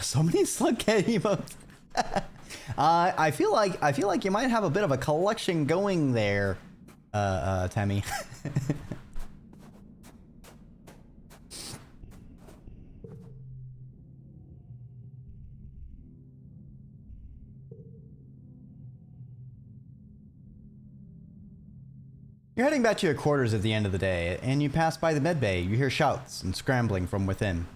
So many slug cat emotes. I feel like you might have a bit of a collection going there, Temmie. You're heading back to your quarters at the end of the day, and you pass by the medbay. You hear shouts and scrambling from within.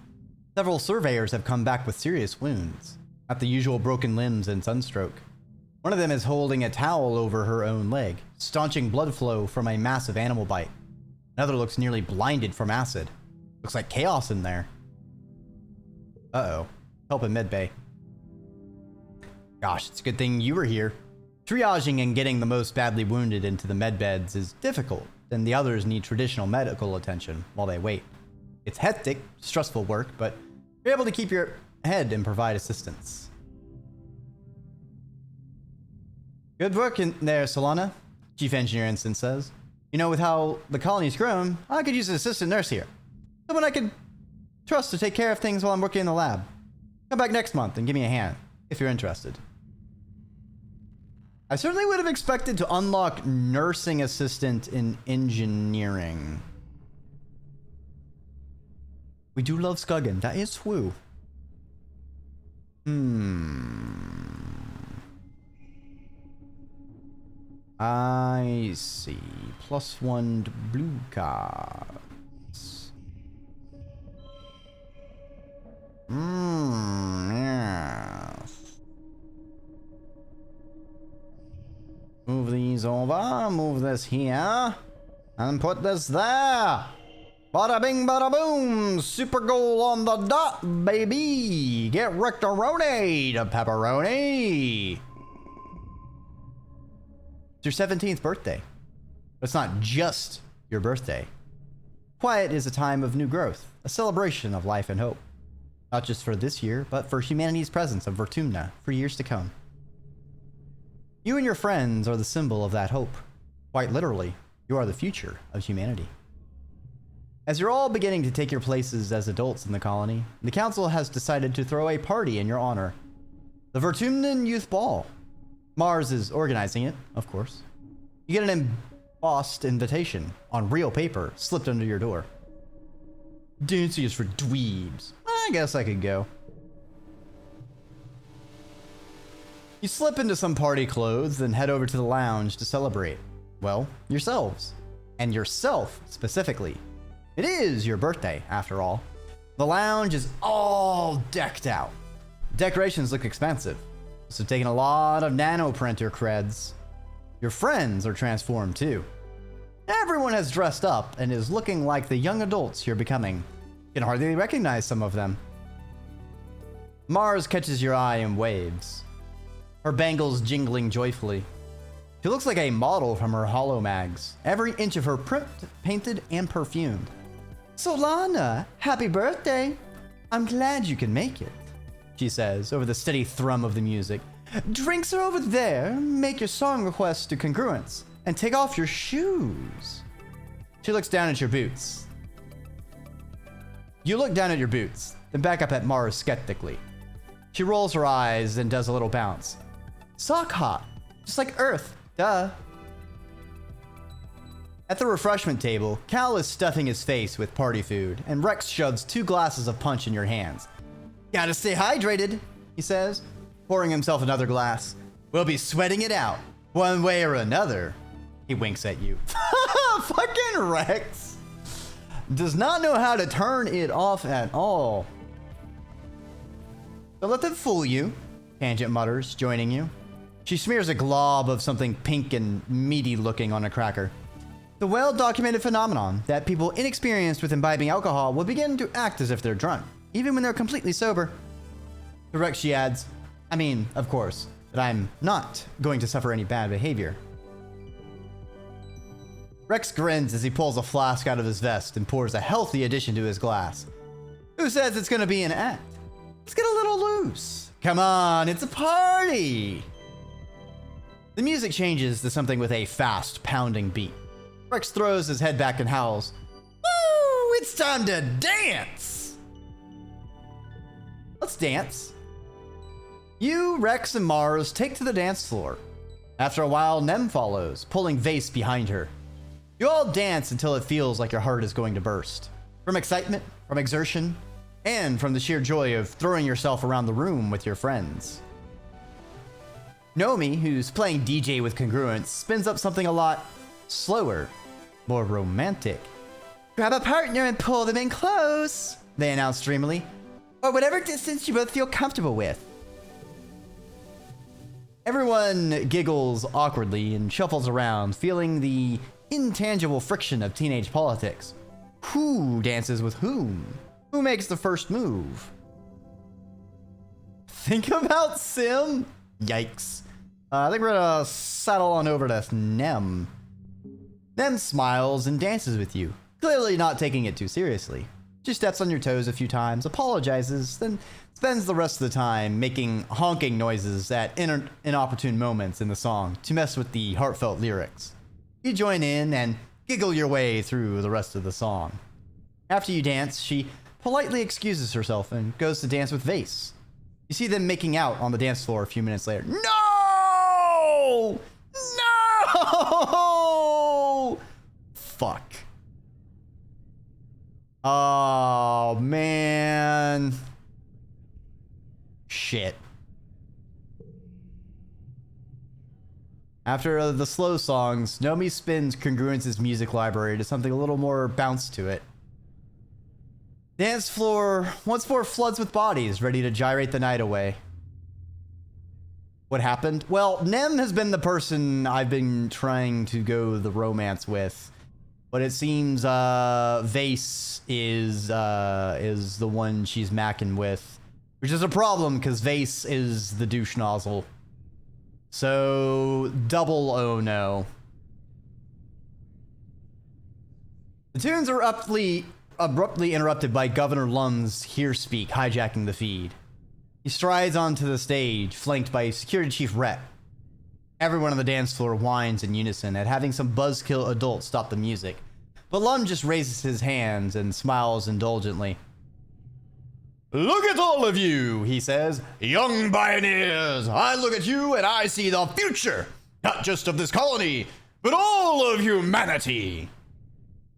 Several surveyors have come back with serious wounds, not the usual broken limbs and sunstroke. One of them is holding a towel over her own leg, staunching blood flow from a massive animal bite. Another looks nearly blinded from acid. Looks like chaos in there. Uh-oh. Help in medbay. Gosh, it's a good thing you were here. Triaging and getting the most badly wounded into the medbeds is difficult, and the others need traditional medical attention while they wait. It's hectic, stressful work, but you're able to keep your head and provide assistance. Good work in there, Solana, Chief Engineer Instant says. You know, with how the colony's grown, I could use an assistant nurse here. Someone I could trust to take care of things while I'm working in the lab. Come back next month and give me a hand, if you're interested. I certainly would have expected to unlock nursing assistant in engineering. We do love Skuggin. That is true. I see. +1 to blue cards. Yes. Move these over, move this here, and put this there. Bada bing, bada boom, super goal on the dot, baby. Get Rectoroni to pepperoni. It's your 17th birthday. But it's not just your birthday. Quiet is a time of new growth, a celebration of life and hope. Not just for this year, but for humanity's presence of Vertumna for years to come. You and your friends are the symbol of that hope. Quite literally, you are the future of humanity. As you're all beginning to take your places as adults in the colony, the council has decided to throw a party in your honor. The Vertumnan Youth Ball. Mars is organizing it, of course. You get an embossed invitation on real paper slipped under your door. Dancing is for dweebs. I guess I could go. You slip into some party clothes, then head over to the lounge to celebrate. Well, yourselves. And yourself, specifically. It is your birthday, after all. The lounge is all decked out. Decorations look expensive, so taking a lot of nanoprinter creds. Your friends are transformed too. Everyone has dressed up and is looking like the young adults you're becoming. You can hardly recognize some of them. Mars catches your eye and waves, her bangles jingling joyfully. She looks like a model from her holomags, every inch of her painted and perfumed. Solana, happy birthday! I'm glad you can make it, she says over the steady thrum of the music. Drinks are over there. Make your song requests to congruence and take off your shoes. She looks down at your boots. You look down at your boots, then back up at Mars skeptically. She rolls her eyes and does a little bounce. Sock hop, just like Earth, duh. At the refreshment table, Cal is stuffing his face with party food, and Rex shoves 2 glasses of punch in your hands. Gotta stay hydrated, he says, pouring himself another glass. We'll be sweating it out, one way or another. He winks at you. Fucking Rex does not know how to turn it off at all. Don't let them fool you, Tangent mutters, joining you. She smears a glob of something pink and meaty looking on a cracker. The well-documented phenomenon that people inexperienced with imbibing alcohol will begin to act as if they're drunk, even when they're completely sober. To Rex, she adds, I mean, of course, that I'm not going to suffer any bad behavior. Rex grins as he pulls a flask out of his vest and pours a healthy addition to his glass. Who says it's going to be an act? Let's get a little loose. Come on, it's a party. The music changes to something with a fast, pounding beat. Rex throws his head back and howls. Woo! It's time to dance! Let's dance. You, Rex, and Mars take to the dance floor. After a while, Nem follows, pulling Vase behind her. You all dance until it feels like your heart is going to burst. From excitement, from exertion, and from the sheer joy of throwing yourself around the room with your friends. Nomi, who's playing DJ with Congruence, spins up something a lot slower, more romantic. Grab a partner and pull them in close, they announce dreamily. Or whatever distance you both feel comfortable with. Everyone giggles awkwardly and shuffles around, feeling the intangible friction of teenage politics. Who dances with whom? Who makes the first move? Think about Sim? Yikes. I think we're gonna settle on over to Nem. Nem smiles and dances with you, clearly not taking it too seriously. She steps on your toes a few times, apologizes, then spends the rest of the time making honking noises at inopportune moments in the song to mess with the heartfelt lyrics. You join in and giggle your way through the rest of the song. After you dance, she politely excuses herself and goes to dance with Vase. You see them making out on the dance floor a few minutes later. No! No! Fuck. Oh, man. Shit. After the slow songs, Nomi spins Congruence's music library to something a little more bounce to it. Dance floor once more floods with bodies, ready to gyrate the night away. What happened? Well, Nem has been the person I've been trying to go the romance with, but it seems Vase is the one she's macking with, which is a problem because Vase is the douche nozzle. So double oh no. The tunes are abruptly interrupted by Governor Lum's Here Speak hijacking the feed. He strides onto the stage, flanked by Security Chief Rhett. Everyone on the dance floor whines in unison at having some buzzkill adult stop the music, but Lum just raises his hands and smiles indulgently. Look at all of you, he says. Young pioneers, I look at you and I see the future, not just of this colony, but all of humanity.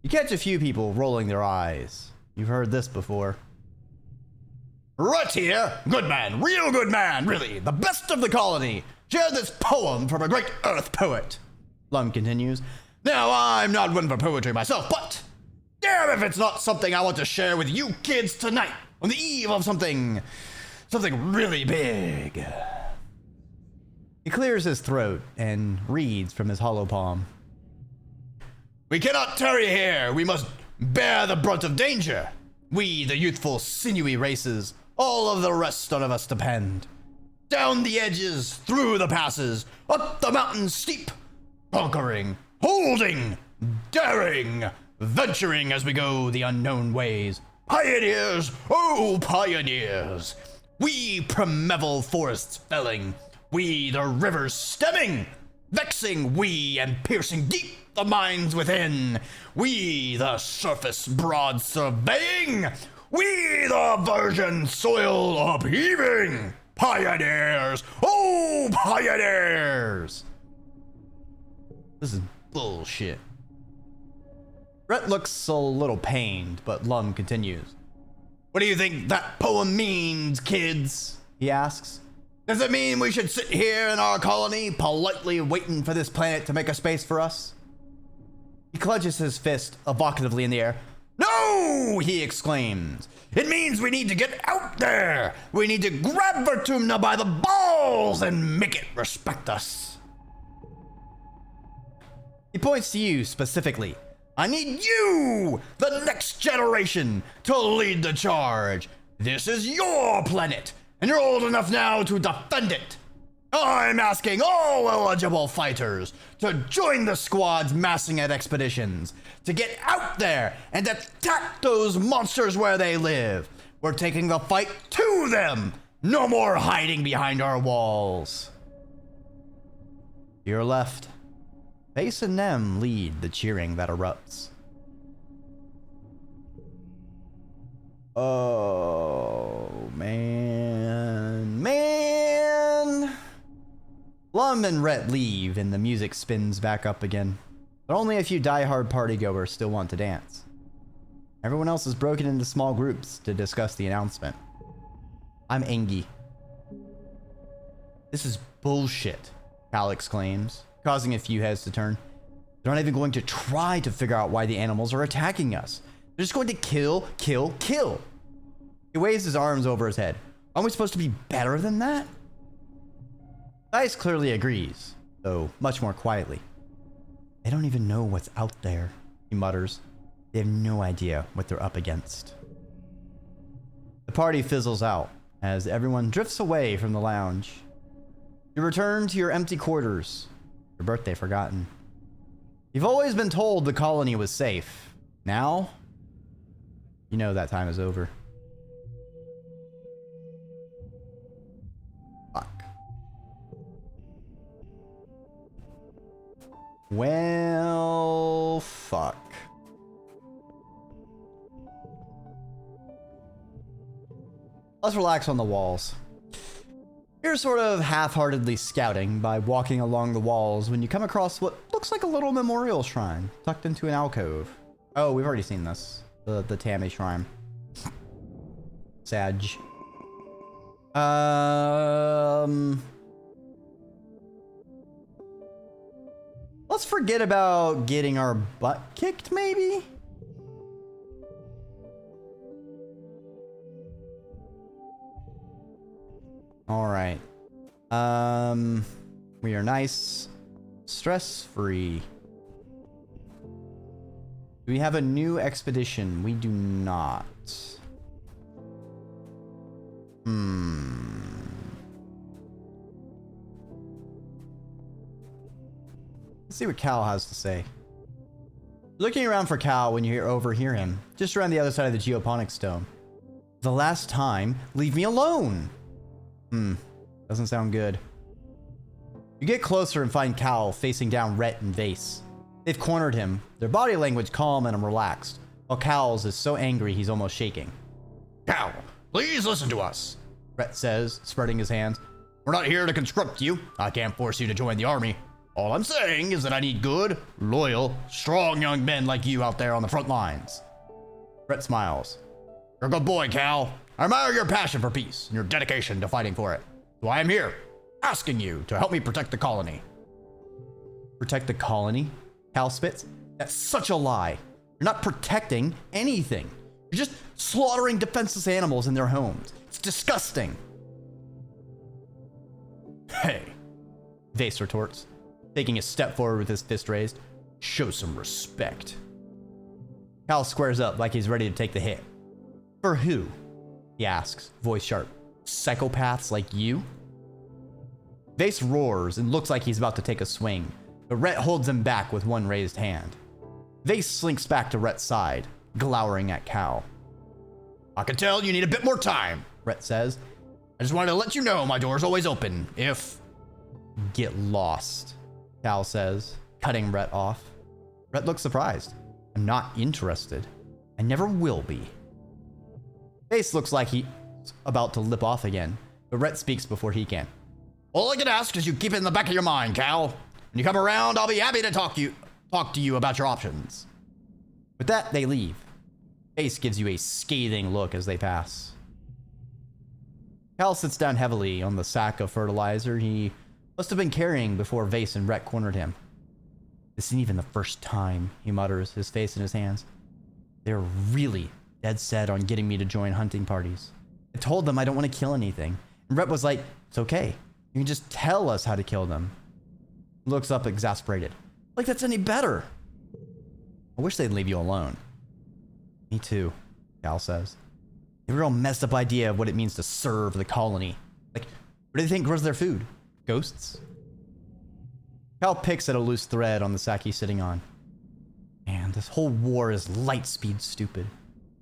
You catch a few people rolling their eyes. You've heard this before. Rhett here, good man, real good man, really, the best of the colony. Share this poem from a great Earth poet. Lum continues. Now, I'm not one for poetry myself, but damn if it's not something I want to share with you kids tonight, on the eve of something really big. He clears his throat and reads from his hollow palm. We cannot tarry here. We must bear the brunt of danger. We, the youthful, sinewy races, all of the rest of us depend. Down the edges, through the passes, up the mountains steep, conquering, holding, daring, venturing as we go the unknown ways. Pioneers, oh pioneers! We primeval forests felling, we the rivers stemming, vexing we and piercing deep the mines within, we the surface broad surveying, we the virgin soil upheaving. Pioneers, oh pioneers! This is bullshit. Rhett looks a little pained, but Lum continues. What do you think that poem means, kids? He asks. Does it mean we should sit here in our colony, politely waiting for this planet to make a space for us? He clutches his fist evocatively in the air. No, he exclaims. It means we need to get out there. We need to grab Vertumna by the balls and make it respect us. He points to you specifically. I need you, the next generation, to lead the charge. This is your planet, and you're old enough now to defend it. I'm asking all eligible fighters to join the squads massing at expeditions, to get out there and attack those monsters where they live. We're taking the fight to them. No more hiding behind our walls. To your left, Vase and Nem lead the cheering that erupts. Oh, man. Lum and Rhett leave and the music spins back up again. But only a few die-hard partygoers still want to dance. Everyone else is broken into small groups to discuss the announcement. I'm Engie. This is bullshit, Cal exclaims, causing a few heads to turn. They're not even going to try to figure out why the animals are attacking us. They're just going to kill, kill, kill. He waves his arms over his head. Aren't we supposed to be better than that? Dice clearly agrees, though much more quietly. They don't even know what's out there, he mutters. They have no idea what they're up against. The party fizzles out as everyone drifts away from the lounge. You return to your empty quarters, your birthday forgotten. You've always been told the colony was safe. Now, you know that time is over. Fuck. Well, fuck. Let's relax on the walls. You're sort of half-heartedly scouting by walking along the walls when you come across what looks like a little memorial shrine tucked into an alcove. Oh, we've already seen this. The Tammy shrine. Sag. Let's forget about getting our butt kicked, maybe? All right. We are nice, stress-free. Do we have a new expedition? We do not. Let's see what Cal has to say. Looking around for Cal when you overhear him, just around the other side of the geoponics dome. The last time, leave me alone. Doesn't sound good. You get closer and find Cal facing down Rhett and Vase. They've cornered him, their body language calm and relaxed, while Cal's is so angry he's almost shaking. Cal, please listen to us, Rhett says, spreading his hands. We're not here to conscript you. I can't force you to join the army. All I'm saying is that I need good, loyal, strong young men like you out there on the front lines. Rhett smiles. You're a good boy, Cal. I admire your passion for peace and your dedication to fighting for it. So I am here, asking you to help me protect the colony. Protect the colony? Cal spits. That's such a lie. You're not protecting anything. You're just slaughtering defenseless animals in their homes. It's disgusting. Hey, Vase retorts, taking a step forward with his fist raised. Show some respect. Cal squares up like he's ready to take the hit. For who? He asks, voice sharp. Psychopaths like you? Vase roars and looks like he's about to take a swing, but Rhett holds him back with one raised hand. Vase slinks back to Rhett's side, glowering at Cal. I can tell you need a bit more time, Rhett says. I just wanted to let you know my door's always open, if... Get lost, Cal says, cutting Rhett off. Rhett looks surprised. I'm not interested. I never will be. Vase looks like he's about to lip off again, but Rhett speaks before he can. All I can ask is you keep it in the back of your mind, Cal. When you come around, I'll be happy to talk to you about your options. With that, they leave. Vase gives you a scathing look as they pass. Cal sits down heavily on the sack of fertilizer he must have been carrying before Vase and Rhett cornered him. This isn't even the first time, he mutters, his face in his hands. They're really dead set on getting me to join hunting parties. I told them I don't want to kill anything. And Rhett was like, it's okay. You can just tell us how to kill them. He looks up exasperated. Like that's any better. I wish they'd leave you alone. Me too, Cal says. They have a real messed up idea of what it means to serve the colony. Like, what do they think grows their food? Ghosts? Cal picks at a loose thread on the sack he's sitting on. Man, this whole war is light speed stupid,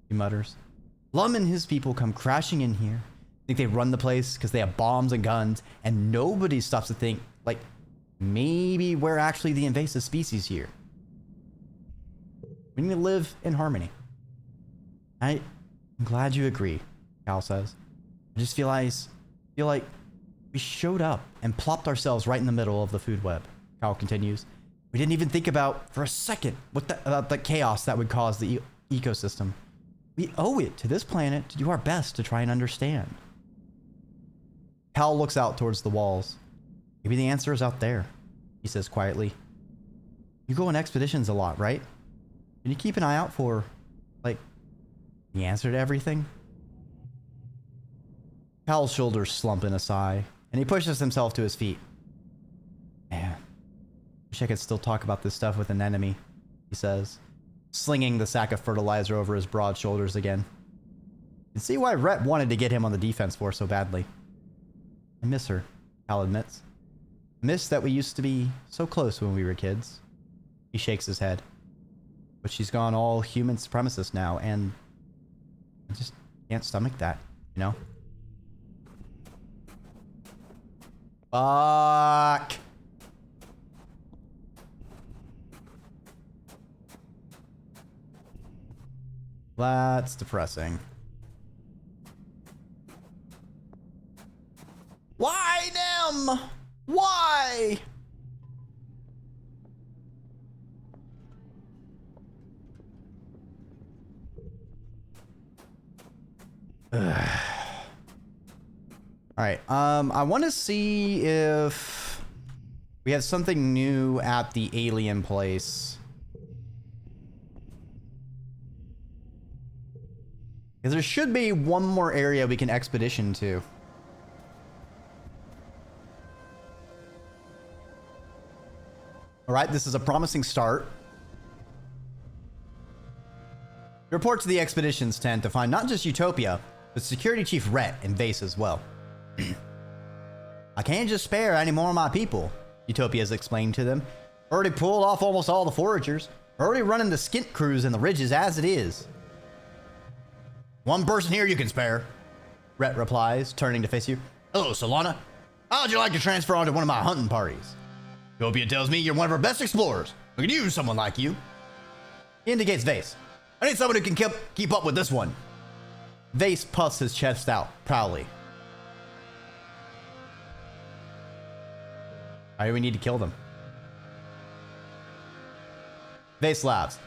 he mutters. Lum and his people come crashing in here, think they run the place because they have bombs and guns, and nobody stops to think, like, maybe we're actually the invasive species here. We need to live in harmony. I'm glad you agree, Cal says. I just feel like we We showed up and plopped ourselves right in the middle of the food web. Cal continues. We didn't even think about for a second about the chaos that would cause the ecosystem. We owe it to this planet to do our best to try and understand. Cal looks out towards the walls. Maybe the answer is out there, he says quietly. You go on expeditions a lot, right? Can you keep an eye out for, like, the answer to everything? Cal's shoulders slump in a sigh, and he pushes himself to his feet. Man, wish I could still talk about this stuff with an enemy, he says, slinging the sack of fertilizer over his broad shoulders again. You can see why Rhett wanted to get him on the defense force so badly. I miss her, Cal admits. I miss that we used to be so close when we were kids. He shakes his head. But she's gone all human supremacist now, and I just can't stomach that, you know? Fuck! That's depressing. Why them? Why? All right. I want to see if we have something new at the alien place. Because there should be one more area we can expedition to. All right, this is a promising start. Report to the expeditions tent to find not just Utopia, but Security Chief Rhett and Vase as well. I can't just spare any more of my people, Utopia has explained to them. Already pulled off almost all the foragers. Already running the skint crews in the ridges as it is. One person here you can spare, Rhett replies, turning to face you. Hello, Solana. How'd you like to transfer onto one of my hunting parties? Utopia tells me you're one of our best explorers. We could use someone like you. He indicates Vase. I need someone who can keep up with this one. Vase puffs his chest out proudly. Why do we need to kill them? Vase laughs.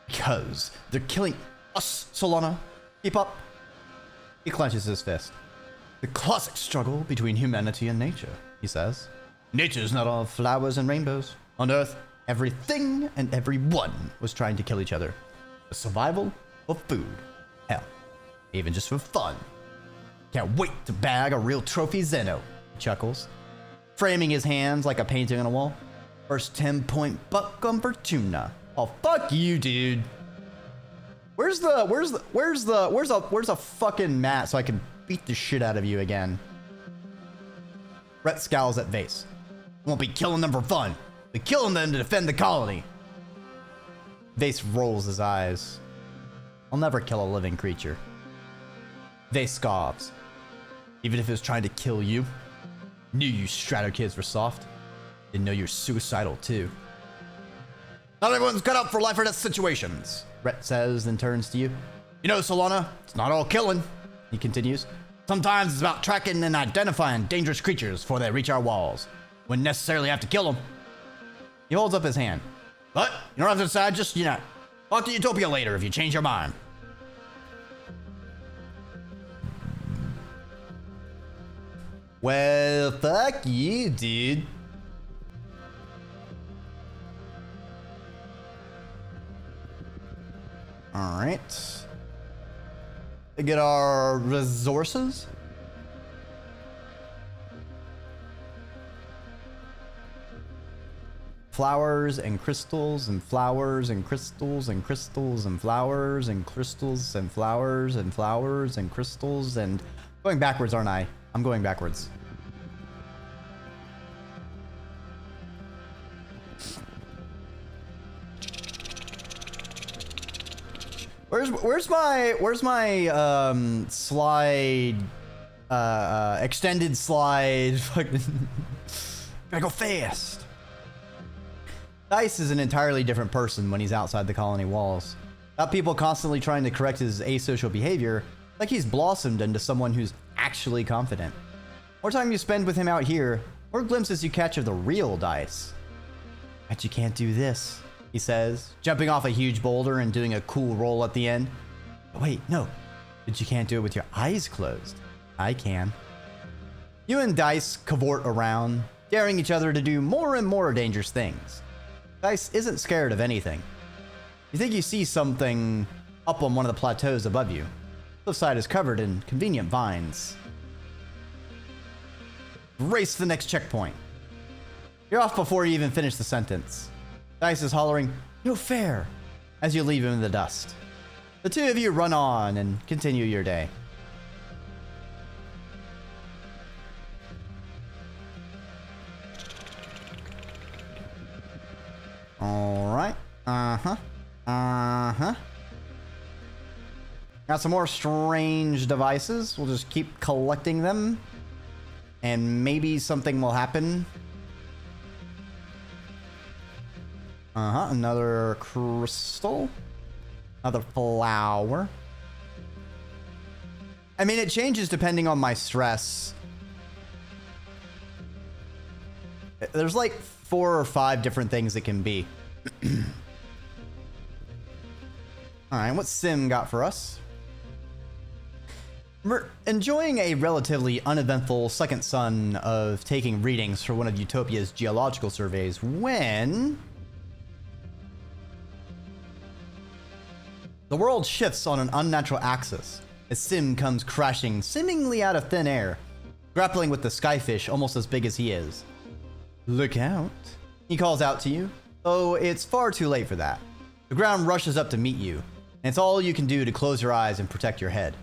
Because they're killing us, Solana. Keep up. He clenches his fist. The classic struggle between humanity and nature, he says. Nature's not all Flowers and rainbows. on Earth. Everything and everyone was trying to kill each other. For survival, for food. Hell, even just for fun. Can't wait to bag a real trophy Zeno, he chuckles, framing his hands like a painting on a wall. First 10-point buck on Fortuna. Oh, fuck you, dude. Where's a fucking mat so I can beat the shit out of you again? Rhett scowls at Vase. Won't be killing them for fun. We're killing them to defend the colony. Vase rolls his eyes. I'll never kill a living creature. Vase scoffs. Even if it was trying to kill you? Knew you Strato kids were soft. Didn't know you're suicidal too. Not everyone's cut out for life or death situations, Rhett says, then turns to you. You know, Solana, it's not all killing. He continues. Sometimes it's about tracking and identifying dangerous creatures before they reach our walls. Wouldn't necessarily have to kill them. He holds up his hand. But you don't have to decide, just, talk to Utopia later if you change your mind. Well, fuck you, dude. All right. We get our resources. Flowers and crystals and flowers and crystals and crystals and flowers and crystals and flowers and flowers and crystals and... Going backwards, aren't I? I'm going backwards. Where's my slide extended slide fucking gotta go fast. Dice is an entirely different person when he's outside the colony walls. Without people constantly trying to correct his asocial behavior, like he's blossomed into someone who's actually confident. More time you spend with him out here, more glimpses you catch of the real Dice. Bet you can't do this, he says, jumping off a huge boulder and doing a cool roll at the end. But wait, no. But you can't do it with your eyes closed. I can. You and Dice cavort around, daring each other to do more and more dangerous things. Dice isn't scared of anything. You think you see something up on one of the plateaus above you. The cliffside is covered in convenient vines. Race to the next checkpoint. You're off before you even finish the sentence. Dice is hollering, "No fair," as you leave him in the dust. The two of you run on and continue your day. Alright. Got some more strange devices. We'll just keep collecting them. And maybe something will happen. Another crystal. Another flower. I mean, it changes depending on my stress. There's like 4 or 5 different things it can be. Alright, what's Sim got for us? We're enjoying a relatively uneventful second sun of taking readings for one of Utopia's geological surveys when the world shifts on an unnatural axis as Sim comes crashing seemingly out of thin air, grappling with the skyfish almost as big as he is. Look out, he calls out to you, though it's far too late for that. The ground rushes up to meet you, and it's all you can do to close your eyes and protect your head.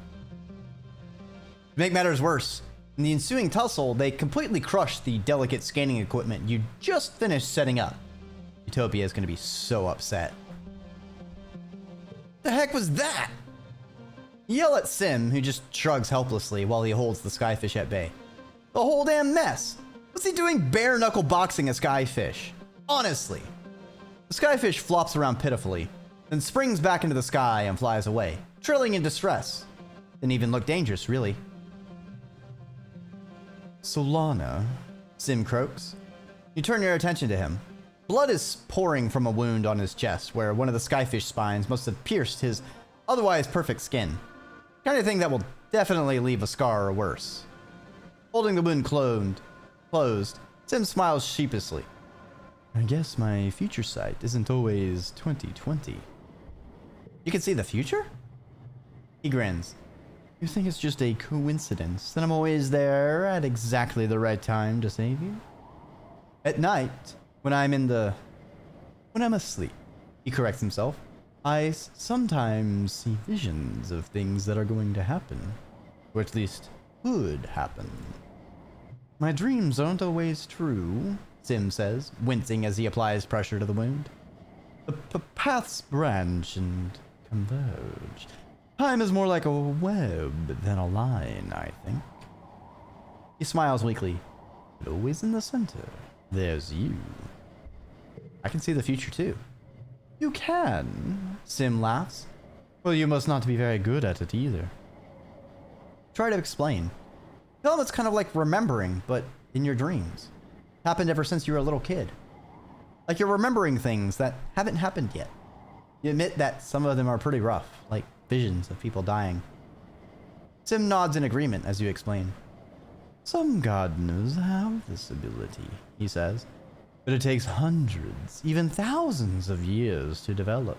To make matters worse, in the ensuing tussle, they completely crush the delicate scanning equipment you just finished setting up. Utopia is going to be so upset. The heck was that? You yell at Sim, who just shrugs helplessly while he holds the skyfish at bay. The whole damn mess! What's he doing bare knuckle boxing a skyfish? Honestly. The skyfish flops around pitifully, then springs back into the sky and flies away, trilling in distress. Didn't even look dangerous, really. Solana, Sim croaks. You turn your attention to him. Blood is pouring from a wound on his chest where one of the skyfish spines must have pierced his otherwise perfect skin. Kind of thing that will definitely leave a scar or worse. Holding the wound closed, Sim smiles sheepishly. I guess my future sight isn't always 20/20. You can see the future? He grins. You think it's just a coincidence that I'm always there at exactly the right time to save you? At night, when I'm asleep, he corrects himself, I sometimes see visions of things that are going to happen, or at least could happen. My dreams aren't always true, Sim says, wincing as he applies pressure to the wound. The paths branch and converge. Time is more like a web than a line, I think. He smiles weakly. But always in the center, there's you. I can see the future too. You can, Sim laughs. Well, you must not be very good at it either. Try to explain. Tell him it's kind of like remembering, but in your dreams. Happened ever since you were a little kid. Like you're remembering things that haven't happened yet. You admit that some of them are pretty rough, like visions of people dying. Sim nods in agreement as you explain. Some gardeners have this ability, he says, but it takes hundreds, even thousands of years to develop.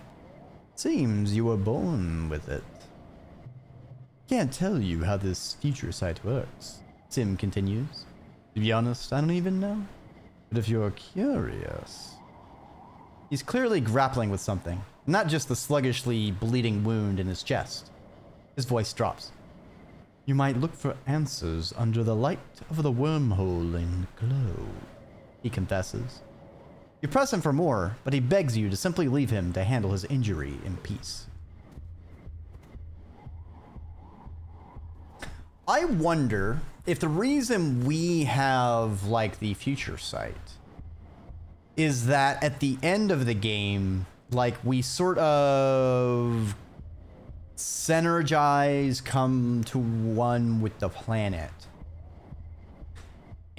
Seems you were born with it. Can't tell you how this future sight works, Sim continues. To be honest, I don't even know. But if you're curious... He's clearly grappling with something, not just the sluggishly bleeding wound in his chest. His voice drops. You might look for answers under the light of the wormhole in glow, he confesses. You press him for more, but he begs you to simply leave him to handle his injury in peace. I wonder if the reason we have, like, the future sight is that at the end of the game, like, we sort of synergize, come to one with the planet.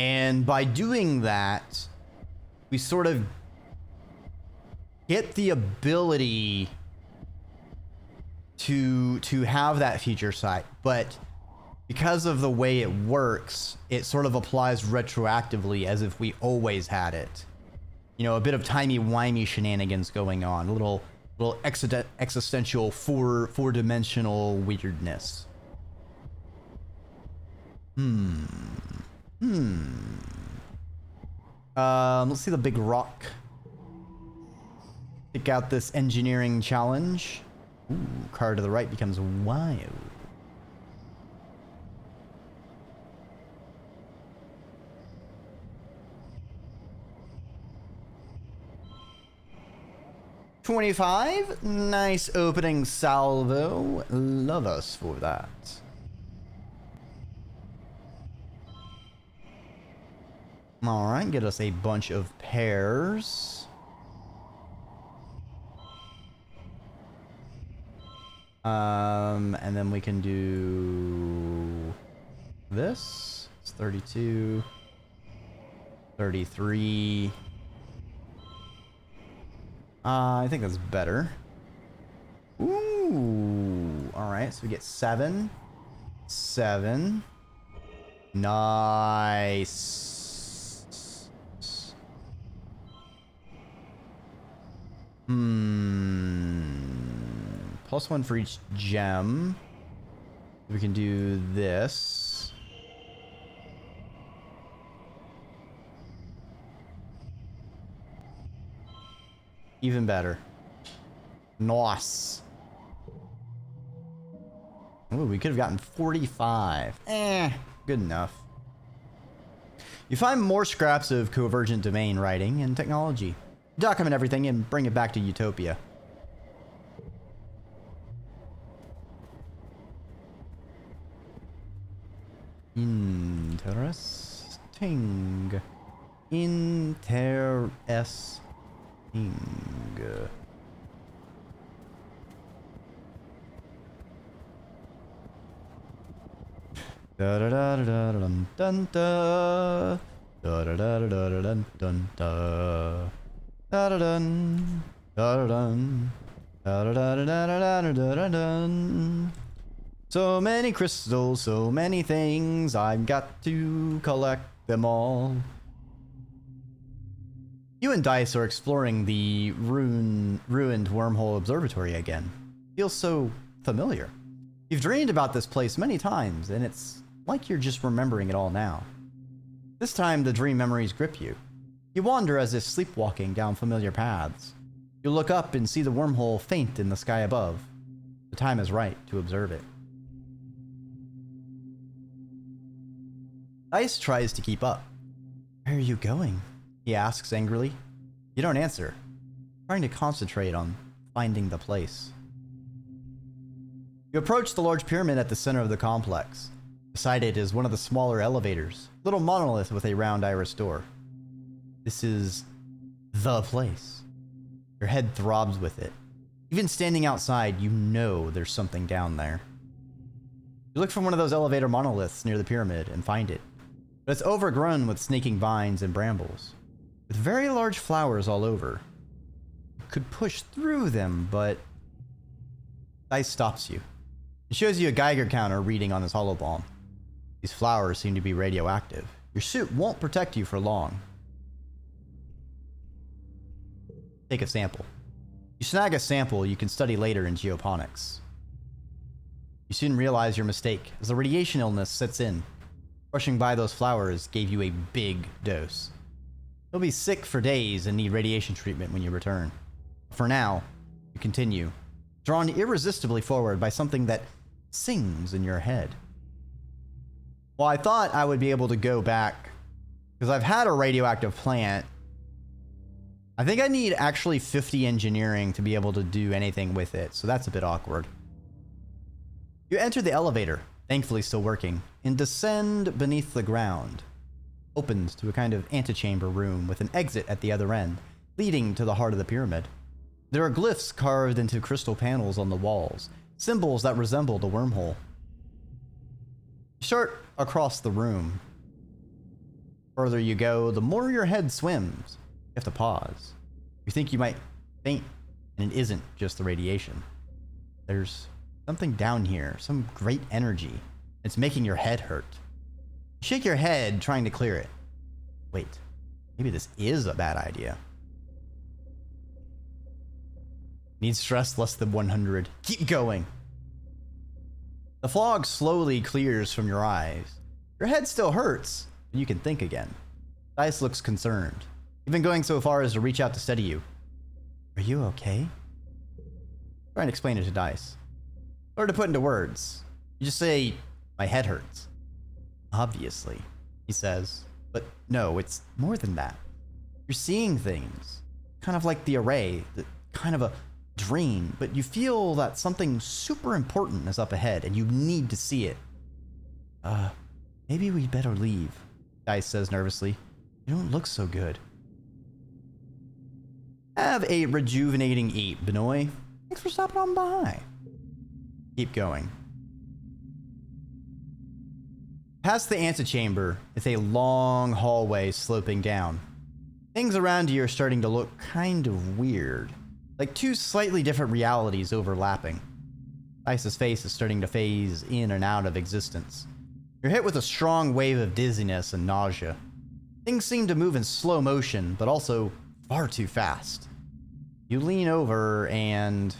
And by doing that, we sort of get the ability to have that feature sight, but because of the way it works, it sort of applies retroactively as if we always had it. You know, a bit of timey-wimey shenanigans going on, a little existential four-dimensional weirdness. Let's see the big rock. Pick out this engineering challenge. Ooh, car to the right becomes wild. $25. Nice opening salvo. Love us for that. All right, get us a bunch of pairs. And then we can do this. It's 32, 33. I think that's better. Ooh. All right, so we get 7. 7. Nice. +1 for each gem. We can do this. Even better. Nice. Ooh, we could have gotten 45. Good enough. You find more scraps of Convergent Domain writing and technology. Document everything and bring it back to Utopia. Interesting. Da da da da da dun dun da. Da da da da da dun dun da. Da da dun. Da da dun. Da da da da da da da dun. So many crystals, so many things. I've got to collect them all. You and Dice are exploring the ruined wormhole observatory again. Feels so familiar. You've dreamed about this place many times, and it's like you're just remembering it all now. This time, the dream memories grip you. You wander as if sleepwalking down familiar paths. You look up and see the wormhole faint in the sky above. The time is right to observe it. Dice tries to keep up. Where are you going? He asks angrily. You don't answer, trying to concentrate on finding the place. You approach the large pyramid at the center of the complex. Beside it is one of the smaller elevators, a little monolith with a round iris door. This is the place. Your head throbs with it. Even standing outside, you know there's something down there. You look for one of those elevator monoliths near the pyramid and find it, but it's overgrown with snaking vines and brambles, with very large flowers all over. You could push through them, but Dice stops you. It shows you a Geiger counter reading on his holobomb. These flowers seem to be radioactive. Your suit won't protect you for long. Take a sample. You snag a sample you can study later in geoponics. You soon realize your mistake as the radiation illness sets in. Brushing by those flowers gave you a big dose. You'll be sick for days and need radiation treatment when you return. For now, you continue, drawn irresistibly forward by something that sings in your head. Well, I thought I would be able to go back, because I've had a radioactive plant. I think I need actually 50 engineering to be able to do anything with it, so that's a bit awkward. You enter the elevator, thankfully still working, and descend beneath the ground. Opens to a kind of antechamber room with an exit at the other end, leading to the heart of the pyramid. There are glyphs carved into crystal panels on the walls, symbols that resemble the wormhole. You start across the room. further you go, the more your head swims. You have to pause. You think you might faint, and it isn't just the radiation. There's something down here, some great energy. It's making your head hurt. You shake your head, trying to clear it. Wait, maybe this is a bad idea. Need stress less than 100. Keep going. The fog slowly clears from your eyes. Your head still hurts, but you can think again. Dice looks concerned, even going so far as to reach out to steady you. Are you okay? Try and explain it to Dice. Hard to put into words. You just say, my head hurts. Obviously, he says. But no, it's more than that. You're seeing things. Kind of like the array, kind of a dream, but you feel that something super important is up ahead and you need to see it. Maybe we better leave, Dice says nervously. You don't look so good. Have a rejuvenating eat, Benoy. Thanks for stopping on by. Keep going. Past the antechamber, it's a long hallway sloping down. Things around you are starting to look kind of weird, like two slightly different realities overlapping. Dice's face is starting to phase in and out of existence. You're hit with a strong wave of dizziness and nausea. Things seem to move in slow motion, but also far too fast. You lean over and...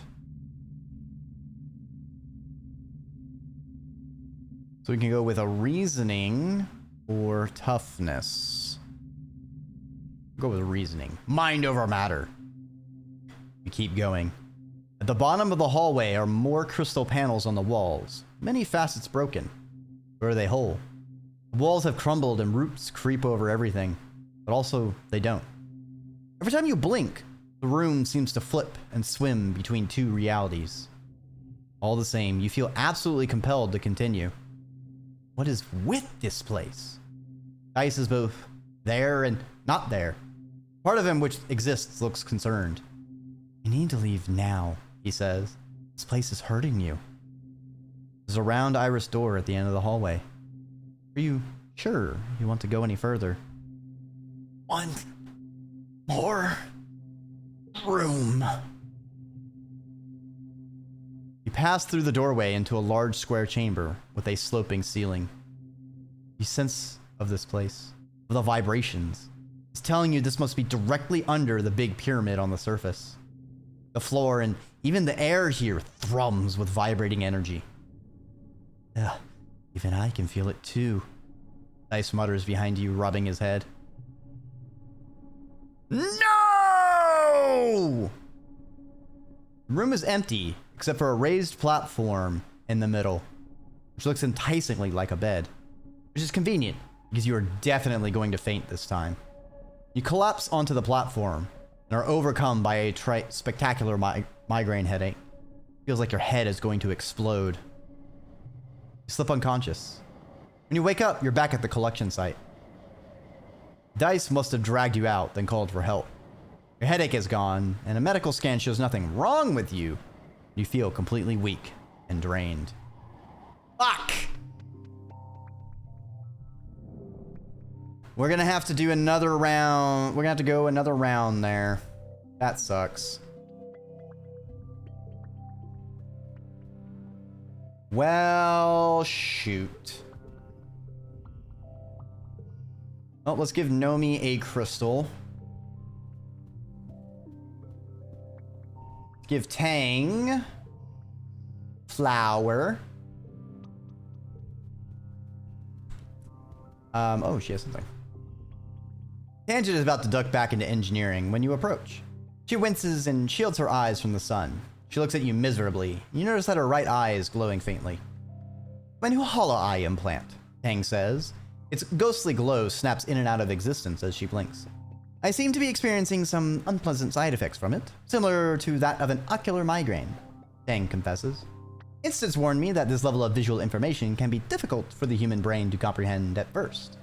So we can go with a reasoning or toughness. Go with reasoning. Mind over matter. We keep going. At the bottom of the hallway are more crystal panels on the walls, many facets broken. Or are they whole? The walls have crumbled and roots creep over everything, but also they don't. Every time you blink, the room seems to flip and swim between two realities. All the same, you feel absolutely compelled to continue. What is with this place? Dice is both there and not there. Part of him which exists looks concerned. You need to leave now, he says. This place is hurting you. There's a round iris door at the end of the hallway. Are you sure you want to go any further? One more room. You pass through the doorway into a large square chamber with a sloping ceiling. You sense of this place, of the vibrations. It's telling you this must be directly under the big pyramid on the surface. The floor and even the air here thrums with vibrating energy. Ugh, even I can feel it too. Dice mutters behind you, rubbing his head. No! The room is empty, except for a raised platform in the middle, which looks enticingly like a bed, which is convenient because you are definitely going to faint this time. You collapse onto the platform and are overcome by a spectacular migraine headache. Feels like your head is going to explode. You slip unconscious. When you wake up, you're back at the collection site. Dice must have dragged you out, then called for help. Your headache is gone, and a medical scan shows nothing wrong with you. You feel completely weak and drained. Fuck! We're gonna have to do another round. We're gonna have to go another round there. That sucks. Well, shoot. Well, let's give Nomi a crystal. Give Tang flower. Oh, she has something. Tangent is about to duck back into engineering when you approach. She winces and shields her eyes from the sun. She looks at you miserably. You notice that her right eye is glowing faintly. My new hollow eye implant, Tang says. Its ghostly glow snaps in and out of existence as she blinks. I seem to be experiencing some unpleasant side effects from it, similar to that of an ocular migraine, Tang confesses. Instance warned me that this level of visual information can be difficult for the human brain to comprehend at first.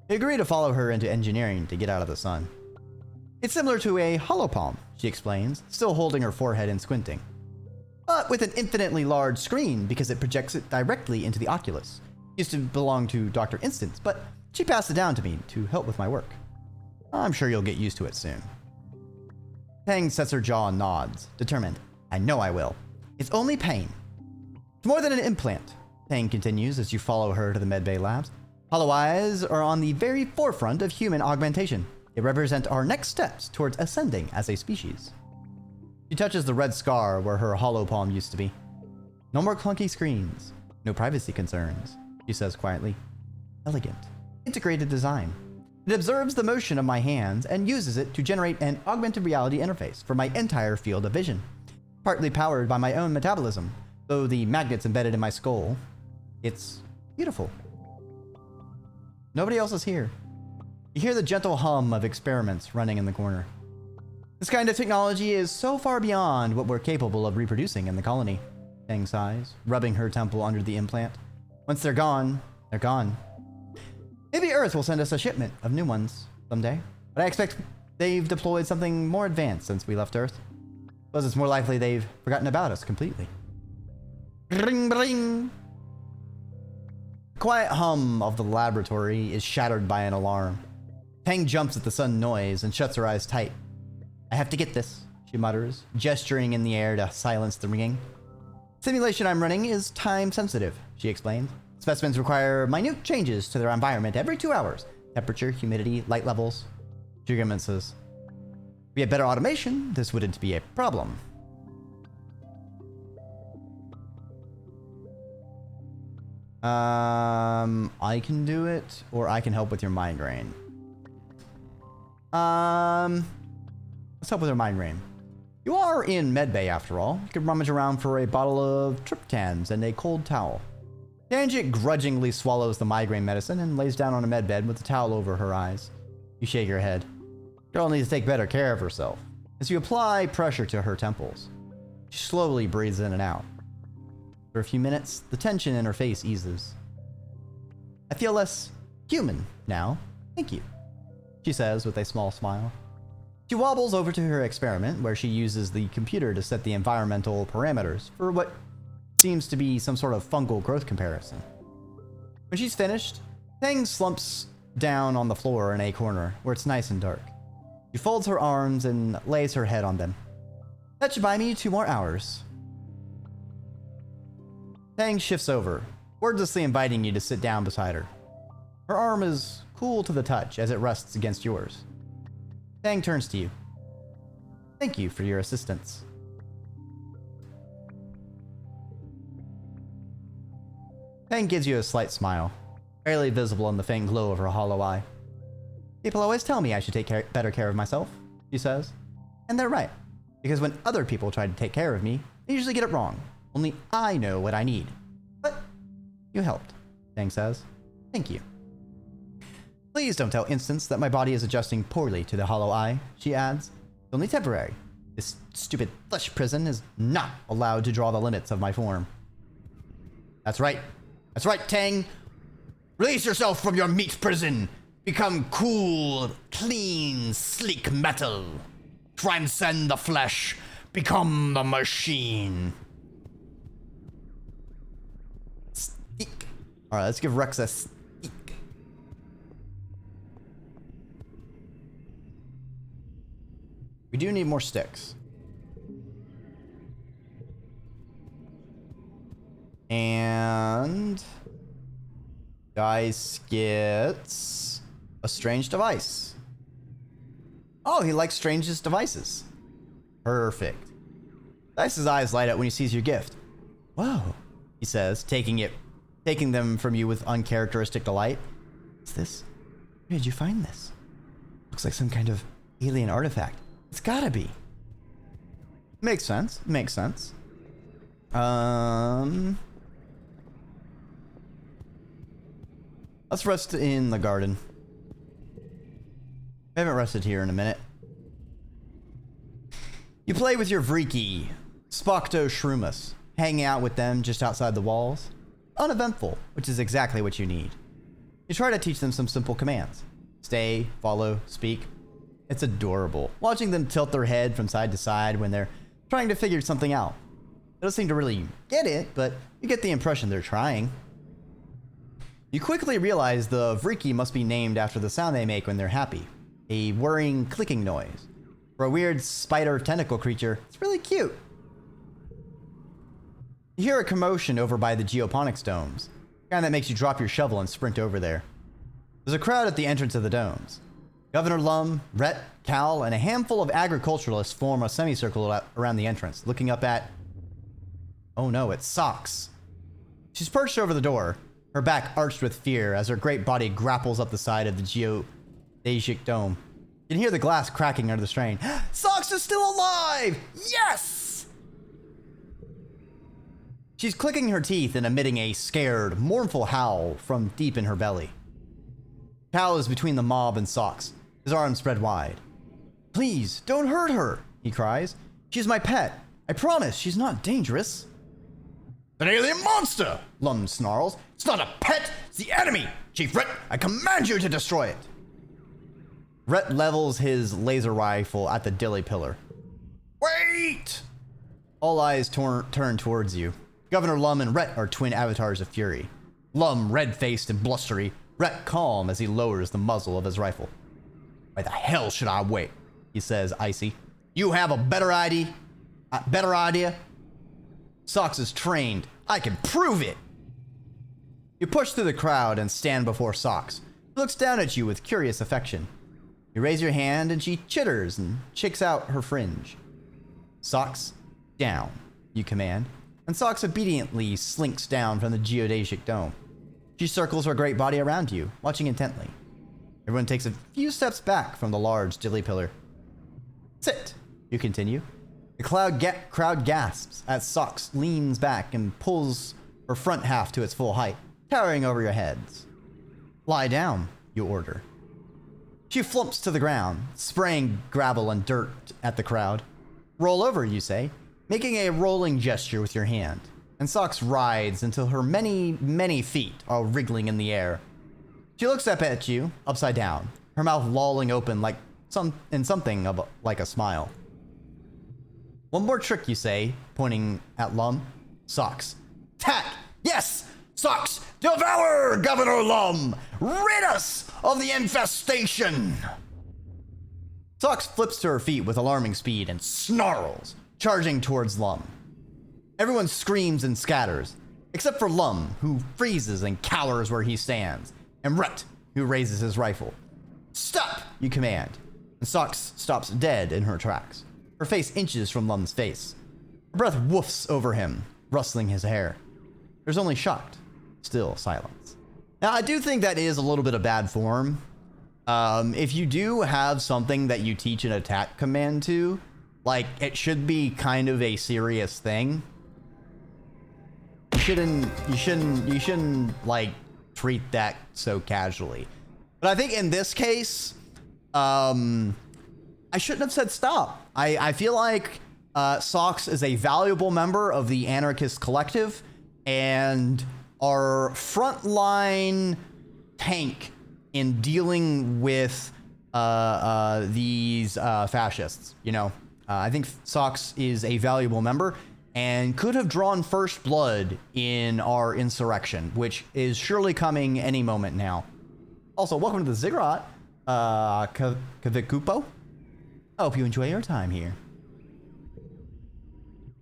I agree to follow her into engineering to get out of the sun. It's similar to a holopalm, she explains, still holding her forehead and squinting. But with an infinitely large screen because it projects it directly into the oculus. Used to belong to Dr. Instance, but She passed it down to me to help with my work. I'm sure you'll get used to it soon. Tang sets her jaw and nods, determined. I know I will. It's only pain. It's more than an implant, Tang continues as you follow her to the medbay labs. Hollow eyes are on the very forefront of human augmentation. They represent our next steps towards ascending as a species. She touches the red scar where her hollow palm used to be. No more clunky screens. No privacy concerns, she says quietly. Elegant, integrated design. It observes the motion of my hands and uses it to generate an augmented reality interface for my entire field of vision. Partly powered by my own metabolism, though the magnets embedded in my skull. It's beautiful. Nobody else is here. You hear the gentle hum of experiments running in the corner. This kind of technology is so far beyond what we're capable of reproducing in the colony, Tang sighs, rubbing her temple under the implant. Once they're gone, they're gone. Maybe Earth will send us a shipment of new ones someday, but I expect they've deployed something more advanced since we left Earth. Suppose it's more likely they've forgotten about us completely. Bring, bring. The quiet hum of the laboratory is shattered by an alarm. Tang jumps at the sudden noise and shuts her eyes tight. I have to get this, she mutters, gesturing in the air to silence the ringing. Simulation I'm running is time sensitive, she explains. Specimens require minute changes to their environment every 2 hours. Temperature, humidity, light levels. Sugarman says, if we had better automation, this wouldn't be a problem. I can do it, or I can help with your migraine. Let's help with your migraine. You are in medbay after all. You could rummage around for a bottle of triptans and a cold towel. Tangent grudgingly swallows the migraine medicine and lays down on a medbed with the towel over her eyes. You shake your head. Girl needs to take better care of herself. As you apply pressure to her temples, she slowly breathes in and out. For a few minutes, the tension in her face eases. I feel less human now. Thank you, she says with a small smile. She wobbles over to her experiment where she uses the computer to set the environmental parameters for what seems to be some sort of fungal growth comparison. When she's finished, Tang slumps down on the floor in a corner where it's nice and dark. She folds her arms and lays her head on them. That should buy me 2 more hours. Tang shifts over, wordlessly inviting you to sit down beside her. Her arm is cool to the touch as it rests against yours. Tang turns to you. Thank you for your assistance. Tang gives you a slight smile, barely visible in the faint glow of her hollow eye. People always tell me I should take better care of myself, she says. And they're right, because when other people try to take care of me, they usually get it wrong. Only I know what I need. But you helped, Tang says. Thank you. Please don't tell Instance that my body is adjusting poorly to the hollow eye, she adds. It's only temporary. This stupid flesh prison is not allowed to draw the limits of my form. That's right. That's right, Tang. Release yourself from your meat prison. Become cool, clean, sleek metal. Transcend the flesh. Become the machine. Steak. Alright, let's give Rex a steak. We do need more sticks. And Dice gets a strange device. Oh, he likes strangest devices. Perfect. Dice's eyes light up when he sees your gift. Whoa, he says, taking them from you with uncharacteristic delight. What's this? Where did you find this? Looks like some kind of alien artifact. It's gotta be. Makes sense. Makes sense. Let's rest in the garden. I haven't rested here in a minute. You play with your Dreki, Spocto Shroomus, hanging out with them just outside the walls. Uneventful, which is exactly what you need. You try to teach them some simple commands. Stay, follow, speak. It's adorable, watching them tilt their head from side to side when they're trying to figure something out. They don't seem to really get it, but you get the impression they're trying. You quickly realize the Dreki must be named after the sound they make when they're happy. A whirring, clicking noise. For a weird spider tentacle creature, it's really cute. You hear a commotion over by the geoponics domes. The kind that makes you drop your shovel and sprint over there. There's a crowd at the entrance of the domes. Governor Lum, Rhett, Cal, and a handful of agriculturalists form a semicircle around the entrance, looking up at... Oh no, it's Socks. She's perched over the door, her back arched with fear as her great body grapples up the side of the geodesic dome. You can hear the glass cracking under the strain. Socks is still alive! Yes! She's clicking her teeth and emitting a scared, mournful howl from deep in her belly. Cal is between the mob and Socks, his arms spread wide. Please, don't hurt her, he cries. She's my pet. I promise she's not dangerous. An alien monster! Lum snarls. It's not a pet, it's the enemy! Chief Rhett, I command you to destroy it! Rhett levels his laser rifle at the dilly pillar. Wait! All eyes turn towards you. Governor Lum and Rhett are twin avatars of fury. Lum red-faced and blustery, Rhett calm as he lowers the muzzle of his rifle. Why the hell should I wait? He says, icy. You have a better idea? Socks is trained. I can prove it. You push through the crowd and stand before Socks. He looks down at you with curious affection. You raise your hand and she chitters and chicks out her fringe. Socks, down, you command, and Socks obediently slinks down from the geodesic dome. She circles her great body around you, watching intently. Everyone takes a few steps back from the large dilly pillar. Sit, you continue. The crowd gasps as Socks leans back and pulls her front half to its full height, towering over your heads. Lie down, you order. She flumps to the ground, spraying gravel and dirt at the crowd. Roll over, you say, making a rolling gesture with your hand, and Socks rides until her many, many feet are wriggling in the air. She looks up at you, upside down, her mouth lolling open like something like a smile. One more trick, you say, pointing at Lum. Socks. Tack! Yes! Socks! Devour, Governor Lum! Rid us of the infestation! Socks flips to her feet with alarming speed and snarls, charging towards Lum. Everyone screams and scatters, except for Lum, who freezes and cowers where he stands, and Rhett, who raises his rifle. Stop, you command, and Socks stops dead in her tracks. Her face inches from Lum's face. Her breath woofs over him, rustling his hair. There's only shocked, still silence. Now, I do think that is a little bit of bad form. If you do have something that you teach an attack command to, like, it should be kind of a serious thing. You shouldn't like treat that so casually. But I think in this case, I shouldn't have said stop. I feel like Socks is a valuable member of the anarchist collective and our frontline tank in dealing with these fascists. You know, I think Socks is a valuable member and could have drawn first blood in our insurrection, which is surely coming any moment now. Also, welcome to the Ziggurat, Kavikupo. I hope you enjoy your time here.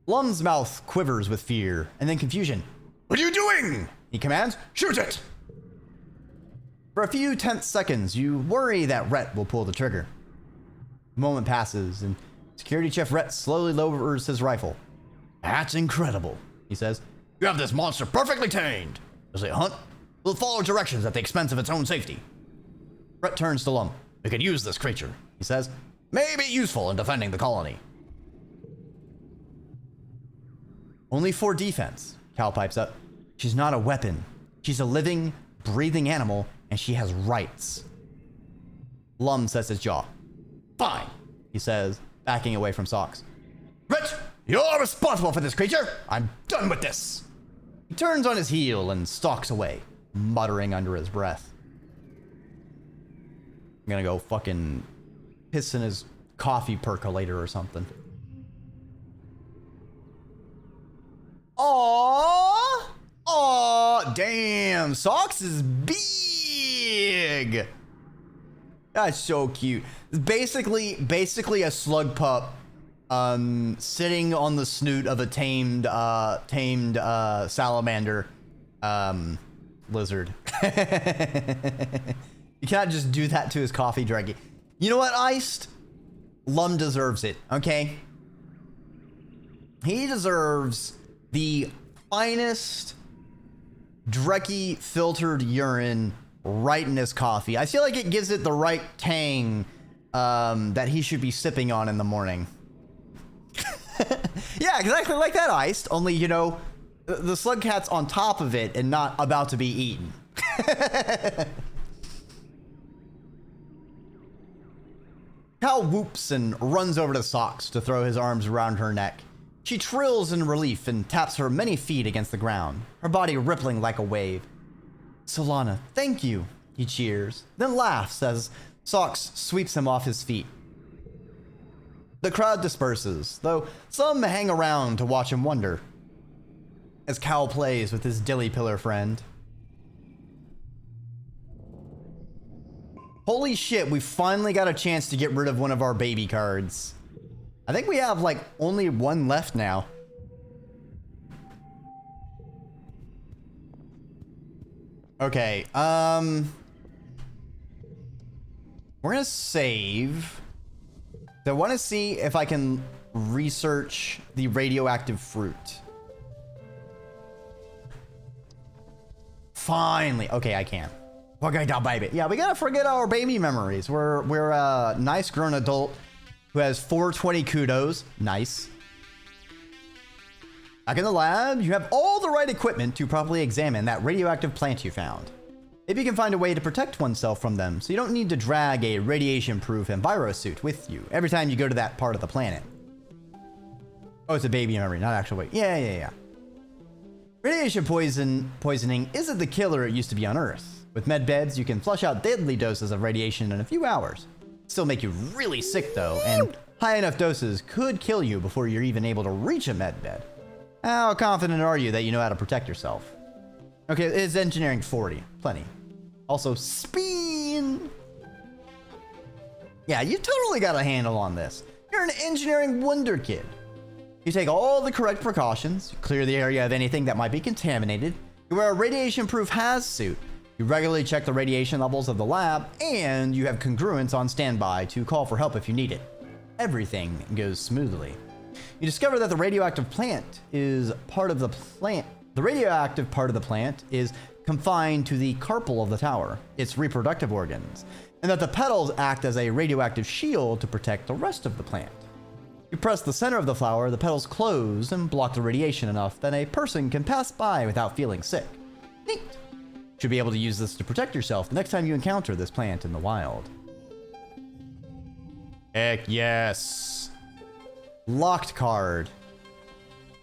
Lum's mouth quivers with fear and then confusion. What are you doing? He commands, shoot it! For a few tense seconds, you worry that Rhett will pull the trigger. A moment passes, and Security Chief Rhett slowly lowers his rifle. That's incredible, he says. You have this monster perfectly tamed. As they hunt, we'll follow directions at the expense of its own safety. Rhett turns to Lum. We could use this creature, he says. May be useful in defending the colony. Only for defense, Cal pipes up. She's not a weapon. She's a living, breathing animal, and she has rights. Lum sets his jaw. Fine, he says, backing away from Socks. Rhett, you're responsible for this creature. I'm done with this. He turns on his heel and stalks away, muttering under his breath. I'm gonna go fucking piss in his coffee percolator or something. Aww! Oh, damn. Socks is big. That's so cute. It's basically a slug pup sitting on the snoot of a tamed salamander lizard. You can't just do that to his coffee, Dreki. You know what, Iced? Lum deserves it, okay? He deserves the finest Dreki filtered urine right in his coffee. I feel like it gives it the right tang that he should be sipping on in the morning. Yeah, exactly like that, Iced. Only, you know, the slug cat's on top of it and not about to be eaten. Cal whoops and runs over to Socks to throw his arms around her neck. She trills in relief and taps her many feet against the ground, her body rippling like a wave. Solana, thank you, he cheers, then laughs as Socks sweeps him off his feet. The crowd disperses, though some hang around to watch him wonder, as Cal plays with his dilly pillar friend. Holy shit, we finally got a chance to get rid of one of our baby cards. I think we have, like, only one left now. Okay, we're gonna save. I want to see if I can research the radioactive fruit. Finally. Okay, I can. Okay, now, baby. Yeah, we gotta forget our baby memories. We're a nice grown adult who has 420 kudos. Nice. Back in the lab, you have all the right equipment to properly examine that radioactive plant you found. Maybe you can find a way to protect oneself from them, so you don't need to drag a radiation-proof envirosuit with you every time you go to that part of the planet. Oh, it's a baby memory, not actual weight. Yeah. Radiation poisoning isn't the killer it used to be on Earth. With med beds, you can flush out deadly doses of radiation in a few hours. Still make you really sick though, and high enough doses could kill you before you're even able to reach a med bed. How confident are you that you know how to protect yourself? Okay, it's engineering 40. Plenty. Also, spin. Yeah, you totally got a handle on this. You're an engineering wonder kid. You take all the correct precautions, clear the area of anything that might be contaminated, you wear a radiation-proof HAZ suit, you regularly check the radiation levels of the lab, and you have congruence on standby to call for help if you need it. Everything goes smoothly. You discover that the radioactive plant is part of the plant. The radioactive part of the plant is confined to the carpel of the tower, its reproductive organs, and that the petals act as a radioactive shield to protect the rest of the plant. You press the center of the flower, the petals close and block the radiation enough that a person can pass by without feeling sick. Neat. Should be able to use this to protect yourself the next time you encounter this plant in the wild. Heck yes. Locked card.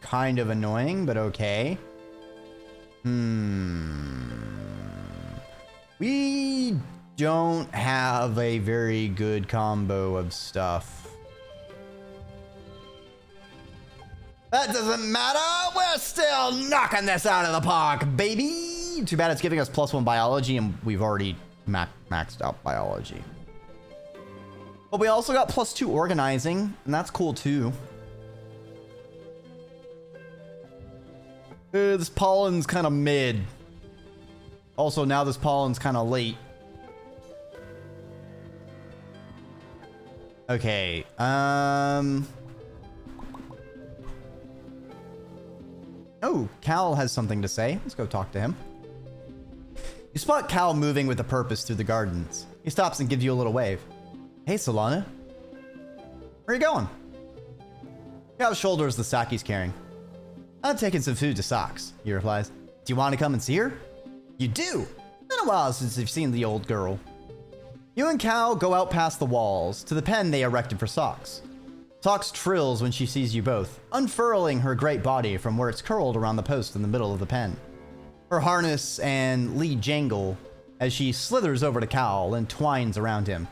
Kind of annoying, but okay. We don't have a very good combo of stuff. That doesn't matter. We're still knocking this out of the park, baby. Too bad it's giving us +1 biology, and we've already maxed out biology. But we also got +2 organizing, and that's cool too. This pollen's kind of mid. Also, now this pollen's kind of late. Okay, Oh, Cal has something to say. Let's go talk to him. You spot Cal moving with a purpose through the gardens. He stops and gives you a little wave. Hey, Solana. Where are you going? Cal shoulders the sack he's carrying. I'm taking some food to Socks, he replies. Do you want to come and see her? You do? Been a while since you've seen the old girl. You and Cal go out past the walls to the pen they erected for Socks. Socks trills when she sees you both, unfurling her great body from where it's curled around the post in the middle of the pen. Her harness and lead jangle as she slithers over to Cal and twines around him.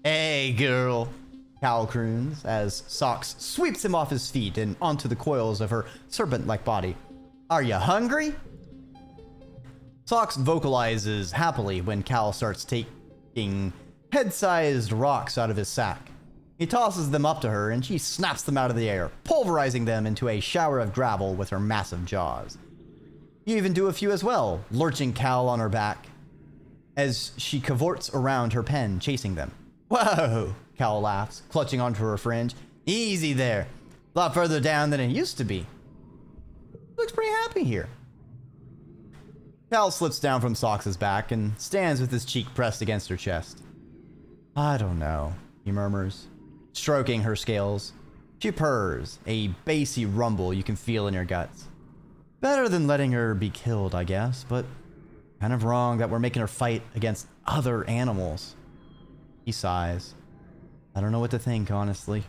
Hey, girl, Cal croons as Socks sweeps him off his feet and onto the coils of her serpent-like body. Are you hungry? Socks vocalizes happily when Cal starts taking head-sized rocks out of his sack. He tosses them up to her and she snaps them out of the air, pulverizing them into a shower of gravel with her massive jaws. You even do a few as well, lurching Cal on her back as she cavorts around her pen, chasing them. Whoa, Cal laughs, clutching onto her fringe. Easy there. A lot further down than it used to be. Looks pretty happy here. Cal slips down from Socks's back and stands with his cheek pressed against her chest. I don't know, he murmurs, stroking her scales. She purrs, a bassy rumble you can feel in your guts. Better than letting her be killed, I guess, but kind of wrong that we're making her fight against other animals. He sighs. I don't know what to think, honestly.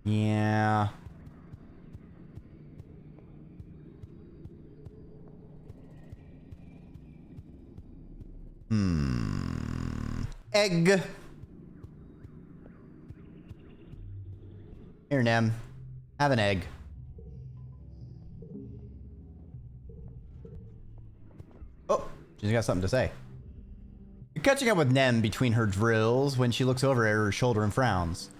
Yeah. Egg. Here, Nem. Have an egg. Oh, she's got something to say. You're catching up with Nem between her drills when she looks over at her shoulder and frowns.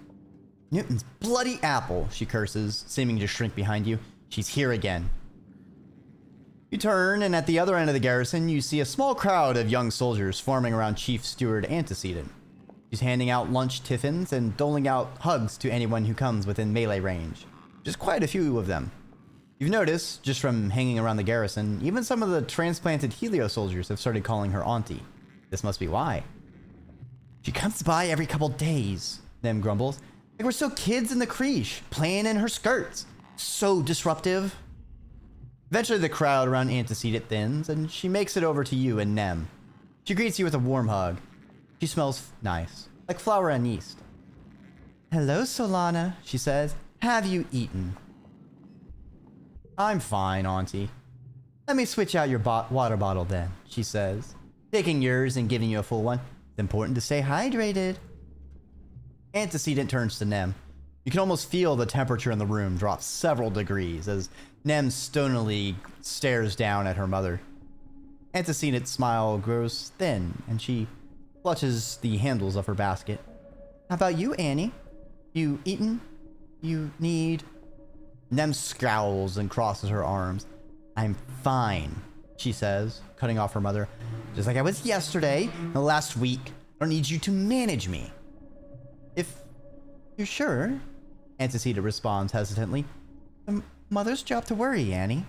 Newton's bloody apple, she curses, seeming to shrink behind you. She's here again. You turn, and at the other end of the garrison, you see a small crowd of young soldiers forming around Chief Steward Antecedent. She's handing out lunch tiffins and doling out hugs to anyone who comes within melee range. Just quite a few of them. You've noticed, just from hanging around the garrison, even some of the transplanted Helio soldiers have started calling her auntie. This must be why. She comes by every couple days, Nem grumbles. Like we're still kids in the creche, playing in her skirts. So disruptive. Eventually the crowd around Antecedent thins, and she makes it over to you and Nem. She greets you with a warm hug. She smells nice, like flour and yeast. Hello, Solana, she says. Have you eaten? I'm fine, Auntie. Let me switch out your water bottle then, she says, taking yours and giving you a full one. It's important to stay hydrated. Antecedent turns to Nem. You can almost feel the temperature in the room drop several degrees as Nem stonily stares down at her mother. Antecedent's smile grows thin and she clutches the handles of her basket. How about you, Annie? You eaten? You need... Nem scowls and crosses her arms. I'm fine, she says, cutting off her mother. Just like I was yesterday, and last week. I don't need you to manage me. If you're sure, Antecedent responds hesitantly. The mother's job to worry, Annie.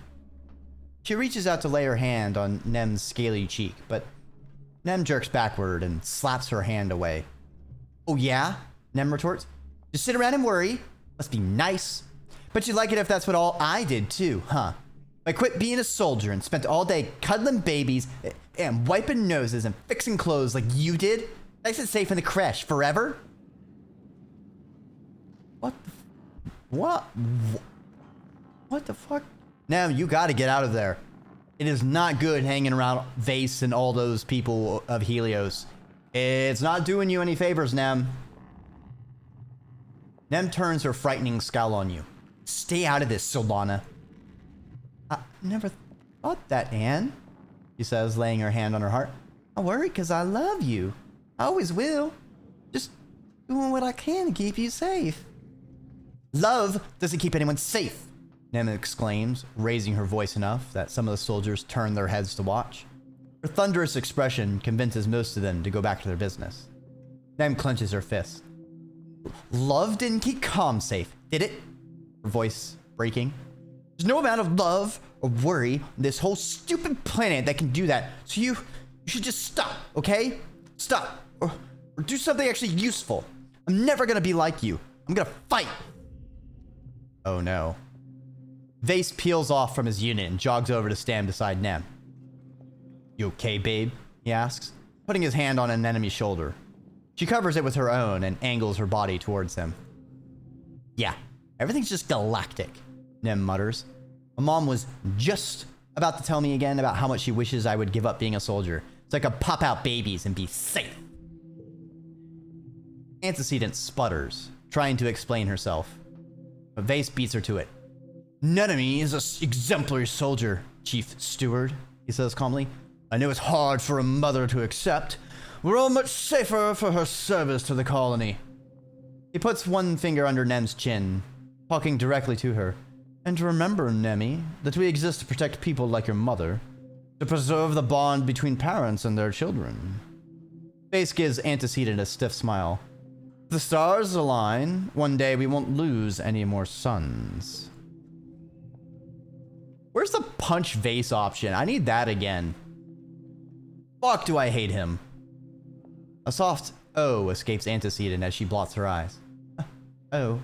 She reaches out to lay her hand on Nem's scaly cheek, but Nem jerks backward and slaps her hand away. Oh yeah? Nem retorts. Just sit around and worry. Must be nice. But you'd like it if that's what all I did too, huh? I quit being a soldier and spent all day cuddling babies and wiping noses and fixing clothes like you did. Nice and safe in the creche forever. What the fuck? Now you gotta get out of there. It is not good hanging around Vase and all those people of Helios. It's not doing you any favors, Nem. Nem turns her frightening scowl on you. Stay out of this, Solana. I never thought that, Anne, she says, laying her hand on her heart. I worry because I love you. I always will. Just doing what I can to keep you safe. Love doesn't keep anyone safe, Nem exclaims, raising her voice enough that some of the soldiers turn their heads to watch. Her thunderous expression convinces most of them to go back to their business. Nem clenches her fist. Love didn't keep calm safe, did it? Her voice breaking. There's no amount of love or worry on this whole stupid planet that can do that. So you should just stop, okay? Stop. Or do something actually useful. I'm never gonna be like you. I'm gonna fight. Oh no. Vase peels off from his unit and jogs over to stand beside Nem. You okay, babe? He asks, putting his hand on an enemy's shoulder. She covers it with her own and angles her body towards him. Yeah, everything's just galactic, Nem mutters. My mom was just about to tell me again about how much she wishes I would give up being a soldier so I could pop out babies and be safe. Antecedent sputters, trying to explain herself. But Vase beats her to it. None of me is an exemplary soldier. Chief Steward, he says calmly. I know it's hard for a mother to accept. We're all much safer for her service to the colony. He puts one finger under Nem's chin, talking directly to her. And remember, Nemi, that we exist to protect people like your mother, to preserve the bond between parents and their children. Face gives Antecedent a stiff smile. If the stars align, one day we won't lose any more sons. Where's the punch vase option? I need that again. Fuck, do I hate him. A soft "oh" escapes Antecedent as she blots her eyes. Oh,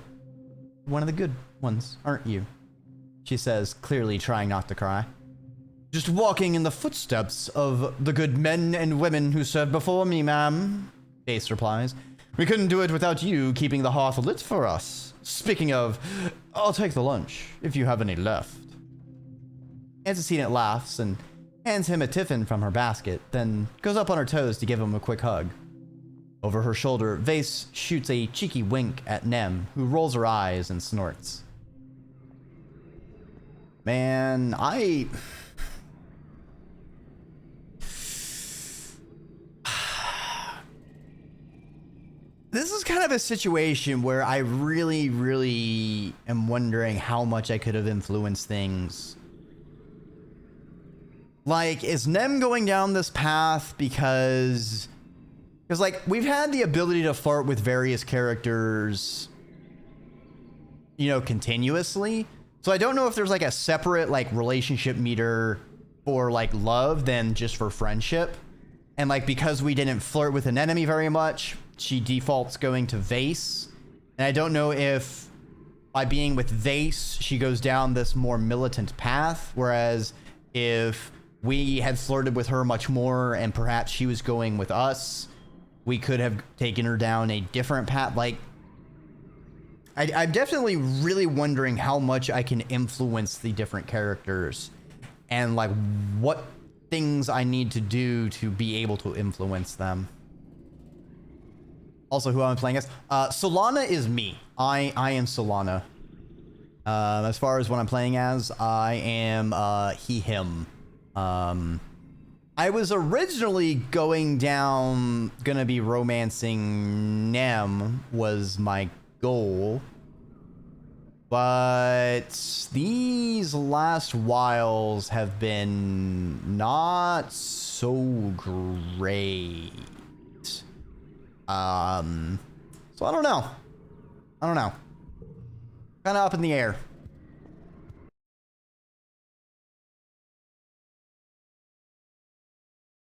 one of the good ones, aren't you? She says, clearly trying not to cry. Just walking in the footsteps of the good men and women who served before me, ma'am, Base replies. We couldn't do it without you keeping the hearth lit for us. Speaking of, I'll take the lunch, if you have any left. Antecedent laughs and hands him a tiffin from her basket, then goes up on her toes to give him a quick hug. Over her shoulder, Vase shoots a cheeky wink at Nem, who rolls her eyes and snorts. Man, this is kind of a situation where I really am wondering how much I could have influenced things. Like, is Nem going down this path because like, we've had the ability to flirt with various characters, you know, continuously. So I don't know if there's like a separate like relationship meter for like love than just for friendship. And like, because we didn't flirt with an enemy very much, she defaults going to Vase. And I don't know if by being with Vase, she goes down this more militant path. Whereas if we had flirted with her much more and perhaps she was going with us, we could have taken her down a different path. Like, I'm definitely really wondering how much I can influence the different characters and like what things I need to do to be able to influence them. Also, who I'm playing as. Solana is me. I am Solana. As far as what I'm playing as, I am he, him. I was originally gonna be romancing Nem was my goal, but these last whiles have been not so great. So I don't know. Kind of up in the air.